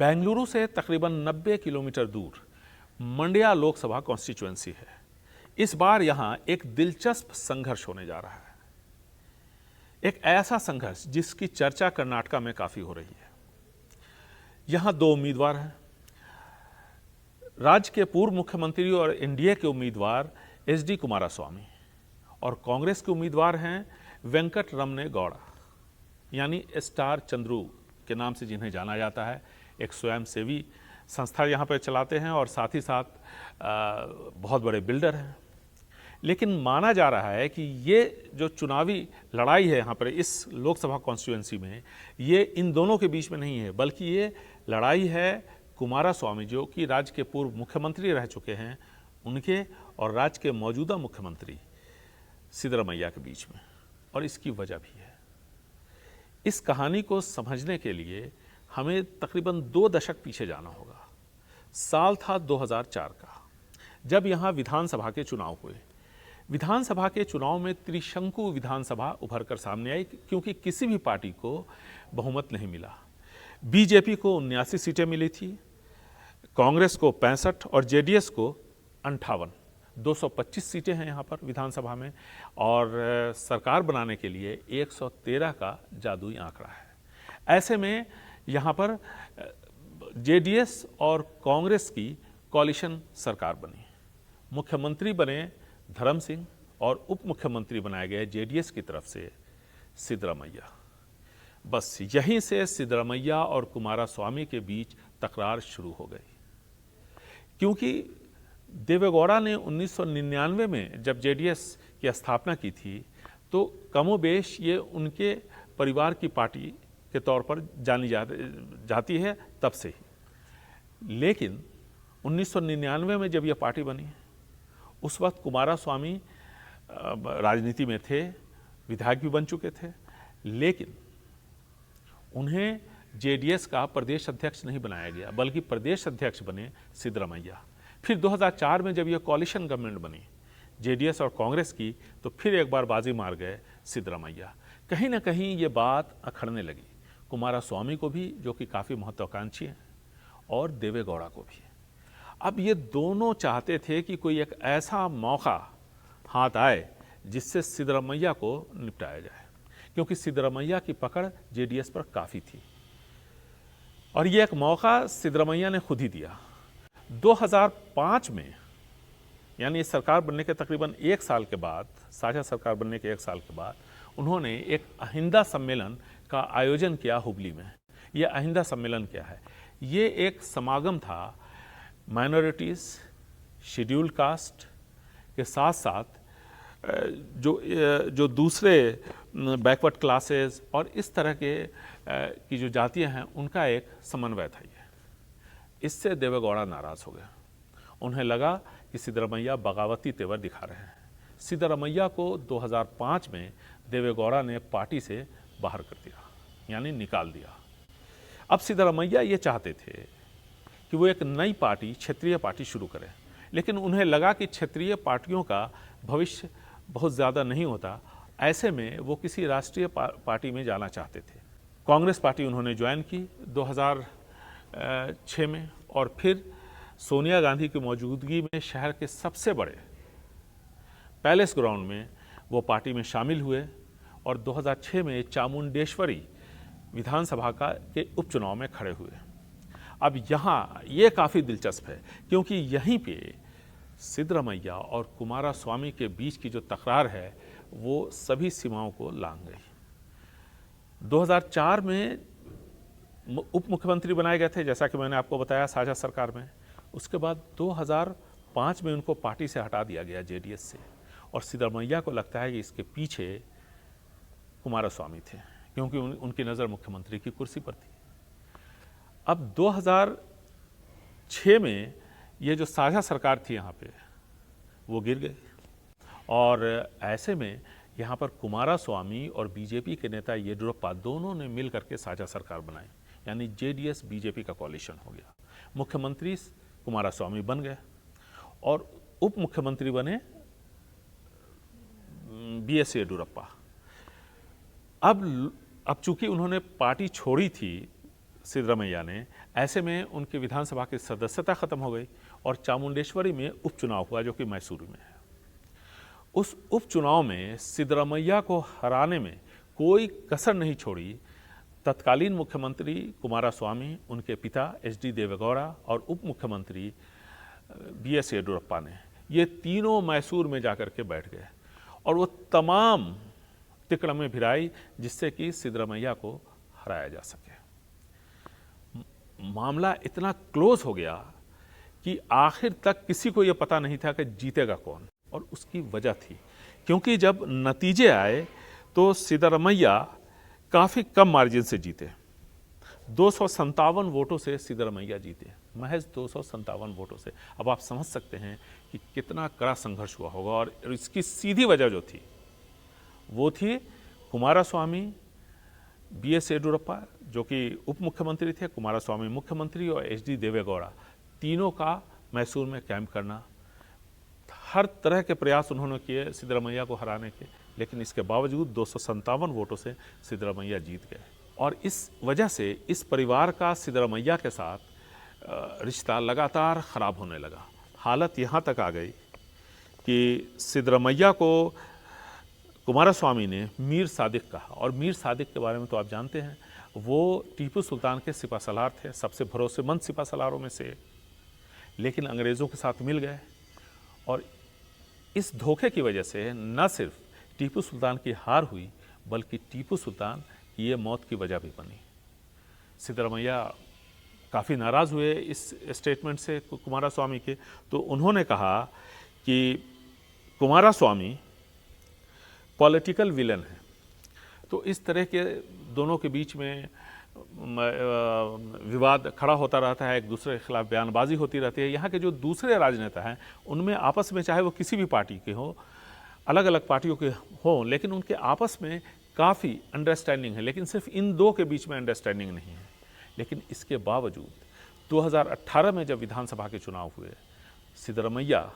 बेंगलुरु से तकरीबन 90 किलोमीटर दूर मंड्या लोकसभा कॉन्स्टिट्यूएंसी है। इस बार यहां एक दिलचस्प संघर्ष होने जा रहा है, एक ऐसा संघर्ष जिसकी चर्चा कर्नाटका में काफी हो रही है। यहां दो उम्मीदवार हैं, राज्य के पूर्व मुख्यमंत्री और एनडीए के उम्मीदवार एचडी कुमारस्वामी, और कांग्रेस के उम्मीदवार हैं वेंकट रमने गौड़ा, यानी स्टार चंद्रू के नाम से जिन्हें जाना जाता है। एक स्वयंसेवी संस्था यहाँ पर चलाते हैं और साथ ही साथ बहुत बड़े बिल्डर हैं। लेकिन माना जा रहा है कि ये जो चुनावी लड़ाई है यहाँ पर इस लोकसभा कॉन्स्टिट्यूएंसी में, ये इन दोनों के बीच में नहीं है, बल्कि ये लड़ाई है कुमारस्वामी, जो कि राज्य के पूर्व मुख्यमंत्री रह चुके हैं, उनके और राज्य के मौजूदा मुख्यमंत्री सिद्धरामैया के बीच में। और इसकी वजह भी है। इस कहानी को समझने के लिए हमें तकरीबन 2 दशक पीछे जाना होगा। साल था 2004 का, जब यहाँ विधानसभा के चुनाव हुए। विधानसभा के चुनाव में त्रिशंकु विधानसभा उभर कर सामने आई, क्योंकि किसी भी पार्टी को बहुमत नहीं मिला। बीजेपी को 79 सीटें मिली थी, कांग्रेस को 65 और जेडीएस को 58। 225 सीटें हैं यहाँ पर विधानसभा में, और सरकार बनाने के लिए 113 का जादुई आंकड़ा है। ऐसे में यहाँ पर जेडीएस और कांग्रेस की कॉलिशन सरकार बनी। मुख्यमंत्री बने धर्म सिंह और उप मुख्यमंत्री बनाए गए जेडीएस की तरफ से सिद्धरामैया। बस यहीं से सिद्धरामैया और कुमारस्वामी के बीच तकरार शुरू हो गई, क्योंकि देवेगौड़ा ने 1999 में जब जेडीएस की स्थापना की थी, तो कमोबेश ये उनके परिवार की पार्टी के तौर पर जानी जाती है तब से ही। लेकिन 1999 में जब यह पार्टी बनी, उस वक्त कुमारस्वामी राजनीति में थे, विधायक भी बन चुके थे, लेकिन उन्हें जेडीएस का प्रदेश अध्यक्ष नहीं बनाया गया, बल्कि प्रदेश अध्यक्ष बने सिद्धरामैया। फिर 2004 में जब यह कॉलिशन गवर्नमेंट बनी जेडीएस और कांग्रेस की, तो फिर एक बार बाजी मार गए सिद्धरामैया। कहीं ना कहीं ये बात अखड़ने लगी कुमारस्वामी को भी, जो कि काफ़ी महत्वाकांक्षी हैं, और देवेगौड़ा को भी। अब ये दोनों चाहते थे कि कोई एक ऐसा मौका हाथ आए जिससे सिद्धरामैया को निपटाया जाए, क्योंकि सिद्धरामैया की पकड़ जेडीएस पर काफ़ी थी। और ये एक मौका सिद्धरामैया ने खुद ही दिया। 2005 में, यानी सरकार बनने के तकरीबन 1 साल के बाद, साझा सरकार बनने के 1 साल के बाद, उन्होंने एक अहिंदा सम्मेलन का आयोजन किया हुबली में। यह अहिंदा सम्मेलन क्या है? ये एक समागम था माइनॉरिटीज़, शेड्यूल्ड कास्ट के साथ साथ जो दूसरे बैकवर्ड क्लासेस और इस तरह के की जो जातियां हैं, उनका एक समन्वय था ये। इससे देवेगौड़ा नाराज़ हो गया। उन्हें लगा कि सिद्धरामैया बगावती तेवर दिखा रहे हैं। सिद्धरामैया को 2005 में देवेगौड़ा ने पार्टी से बाहर कर दिया, यानी निकाल दिया। अब सिद्धरामैया ये चाहते थे कि वो एक नई पार्टी, क्षेत्रीय पार्टी शुरू करें, लेकिन उन्हें लगा कि क्षेत्रीय पार्टियों का भविष्य बहुत ज़्यादा नहीं होता। ऐसे में वो किसी राष्ट्रीय पार्टी में जाना चाहते थे। कांग्रेस पार्टी उन्होंने ज्वाइन की 2006 में, और फिर सोनिया गांधी की मौजूदगी में शहर के सबसे बड़े पैलेस ग्राउंड में वो पार्टी में शामिल हुए, और 2006 में चामुंडेश्वरी विधानसभा के उपचुनाव में खड़े हुए। अब यहाँ ये काफ़ी दिलचस्प है, क्योंकि यहीं पे सिद्धरामैया और कुमारस्वामी के बीच की जो तकरार है, वो सभी सीमाओं को लांघ गई। 2004 में उप मुख्यमंत्री बनाए गए थे, जैसा कि मैंने आपको बताया, साझा सरकार में। उसके बाद 2005 में उनको पार्टी से हटा दिया गया जेडीएस से, और सिद्धरामैया को लगता है कि इसके पीछे कुमारस्वामी थे, क्योंकि उनकी नज़र मुख्यमंत्री की कुर्सी पर थी। अब 2006 में ये जो साझा सरकार थी यहाँ पे, वो गिर गई, और ऐसे में यहाँ पर कुमारस्वामी और बीजेपी के नेता येडियुरप्पा दोनों ने मिल करके साझा सरकार बनाई, यानी जेडीएस बीजेपी का कॉलिशन हो गया। मुख्यमंत्री कुमारस्वामी बन गए और उप मुख्यमंत्री बने बीएस येडियुरप्पा। अब चूंकि उन्होंने पार्टी छोड़ी थी सिद्धरमैया ने, ऐसे में उनकी विधानसभा की सदस्यता खत्म हो गई और चामुंडेश्वरी में उपचुनाव हुआ जो कि मैसूरू में है। उस उपचुनाव में सिद्धरमैया को हराने में कोई कसर नहीं छोड़ी तत्कालीन मुख्यमंत्री कुमारस्वामी, उनके पिता एच.डी. देवेगौड़ा और उप मुख्यमंत्री बी.एस. येडियुरप्पा ने। ये तीनों मैसूर में जाकर के बैठ गए और वो तमाम तिकड़में भिड़ाई जिससे कि सिद्धरमैया को हराया जा सके। मामला इतना क्लोज हो गया कि आखिर तक किसी को यह पता नहीं था कि जीतेगा कौन, और उसकी वजह थी क्योंकि जब नतीजे आए तो सिद्धरमैया काफ़ी कम मार्जिन से जीते। 257 वोटों से सिद्धरमैया जीते, महज 257 वोटों से। अब आप समझ सकते हैं कि कितना कड़ा संघर्ष हुआ होगा, और इसकी सीधी वजह जो थी वो थी कुमारस्वामी, बी.एस. येडियुरप्पा जो कि उप मुख्यमंत्री थे, कुमारस्वामी मुख्यमंत्री और एच.डी. देवेगौड़ा, तीनों का मैसूर में कैंप करना। हर तरह के प्रयास उन्होंने किए सिद्धरमैया को हराने के, लेकिन इसके बावजूद 257 वोटों से सिद्धरमैया जीत गए। और इस वजह से इस परिवार का सिद्धरमैया के साथ रिश्ता लगातार खराब होने लगा। हालत यहाँ तक आ गई कि सिद्धरमैया को कुमारस्वामी ने मीर सादिक कहा, और मीर सादिक के बारे में तो आप जानते हैं, वो टीपू सुल्तान के सिपासलार थे, सबसे भरोसेमंद सिपासलारों में से। लेकिन अंग्रेज़ों के साथ मिल गए, और इस धोखे की वजह से न सिर्फ टीपू सुल्तान की हार हुई बल्कि टीपू सुल्तान की ये मौत की वजह भी बनी। सिद्धरमैया काफ़ी नाराज़ हुए इस स्टेटमेंट से कुमारस्वामी के, तो उन्होंने कहा कि कुमारस्वामी पॉलिटिकल विलन है। तो इस तरह के दोनों के बीच में विवाद खड़ा होता रहता है, एक दूसरे के खिलाफ बयानबाजी होती रहती है। यहाँ के जो दूसरे राजनेता हैं उनमें आपस में, चाहे वो किसी भी पार्टी के हों, अलग अलग पार्टियों के हों, लेकिन उनके आपस में काफ़ी अंडरस्टैंडिंग है, लेकिन सिर्फ इन दो के बीच में अंडरस्टैंडिंग नहीं है। लेकिन इसके बावजूद 2018 में जब विधानसभा के चुनाव हुए, सिद्धरमैया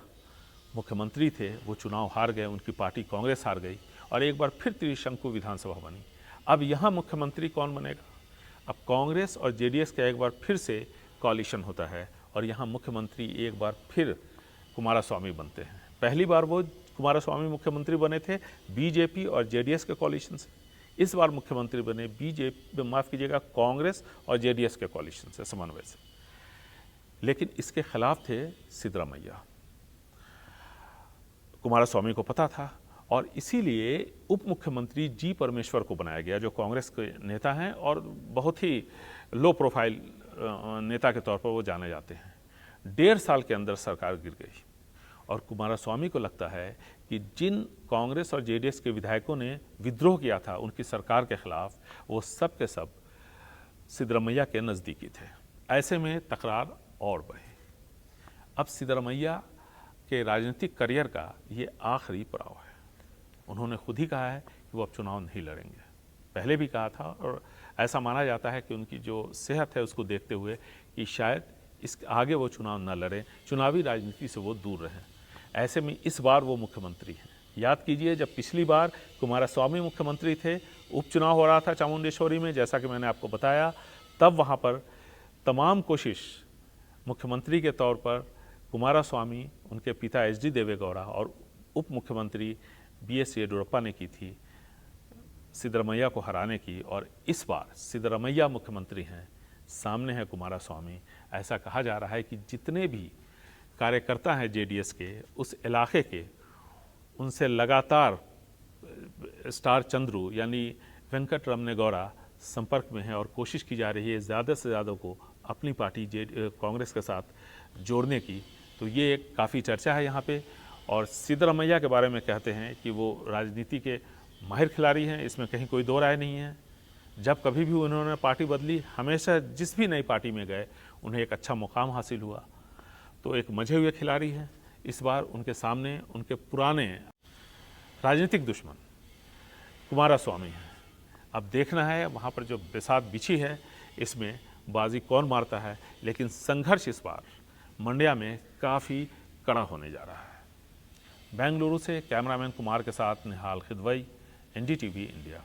मुख्यमंत्री थे, वो चुनाव हार गए, उनकी पार्टी कांग्रेस हार गई और एक बार फिर त्रिशंकु विधानसभा बनी। अब यहाँ मुख्यमंत्री कौन बनेगा? अब कांग्रेस और जेडीएस का एक बार फिर से कॉलिशन होता है और यहाँ मुख्यमंत्री एक बार फिर कुमारस्वामी बनते हैं। पहली बार वो कुमारस्वामी मुख्यमंत्री बने थे बीजेपी और जेडीएस के कॉलिशन से, इस बार मुख्यमंत्री बने कांग्रेस और जेडीएस के कॉलिशन से, समन्वय से। लेकिन इसके खिलाफ थे सिद्धरमैया। कुमारस्वामी को पता था और इसीलिए उप मुख्यमंत्री जी परमेश्वर को बनाया गया, जो कांग्रेस के नेता हैं और बहुत ही लो प्रोफाइल नेता के तौर पर वो जाने जाते हैं। 1.5 साल के अंदर सरकार गिर गई और कुमारस्वामी को लगता है कि जिन कांग्रेस और जेडीएस के विधायकों ने विद्रोह किया था उनकी सरकार के खिलाफ, वो सब के सब सिद्धरमैया के नज़दीकी थे। ऐसे में तकरार और बढ़ी। अब सिद्धरमैया के राजनीतिक करियर का ये आखिरी पड़ाव है। उन्होंने खुद ही कहा है कि वो अब चुनाव नहीं लड़ेंगे, पहले भी कहा था, और ऐसा माना जाता है कि उनकी जो सेहत है उसको देखते हुए कि शायद इस आगे वो चुनाव न लड़ें, चुनावी राजनीति से वो दूर रहें। ऐसे में इस बार वो मुख्यमंत्री हैं। याद कीजिए, जब पिछली बार कुमारस्वामी मुख्यमंत्री थे, उपचुनाव हो रहा था चामुंडेश्वरी में, जैसा कि मैंने आपको बताया, तब वहाँ पर तमाम कोशिश मुख्यमंत्री के तौर पर कुमारस्वामी, उनके पिता एच.डी. देवेगौड़ा और उप मुख्यमंत्री बी.एस. येडियुरप्पा ने की थी सिद्धरमैया को हराने की। और इस बार सिद्धरमैया मुख्यमंत्री हैं, सामने है कुमारस्वामी। ऐसा कहा जा रहा है कि जितने भी कार्यकर्ता हैं जेडीएस के उस इलाके के, उनसे लगातार स्टार चंद्रू यानी वेंकट रमने गौड़ा संपर्क में है और कोशिश की जा रही है ज़्यादा से ज़्यादा को अपनी पार्टी कांग्रेस के साथ जोड़ने की। तो ये एक काफ़ी चर्चा है यहाँ पे। और सिद्धरमैया के बारे में कहते हैं कि वो राजनीति के माहिर खिलाड़ी हैं, इसमें कहीं कोई दो राय नहीं है। जब कभी भी उन्होंने पार्टी बदली, हमेशा जिस भी नई पार्टी में गए उन्हें एक अच्छा मुकाम हासिल हुआ। तो एक मंझे हुए खिलाड़ी हैं। इस बार उनके सामने उनके पुराने राजनीतिक दुश्मन कुमारस्वामी हैं। अब देखना है वहाँ पर जो बिसात बिछी है, इसमें बाजी कौन मारता है। लेकिन संघर्ष इस बार मंड्या में काफ़ी कड़ा होने जा रहा है। बेंगलुरु से कैमरामैन कुमार के साथ निहाल खिदवई, एनडीटीवी इंडिया।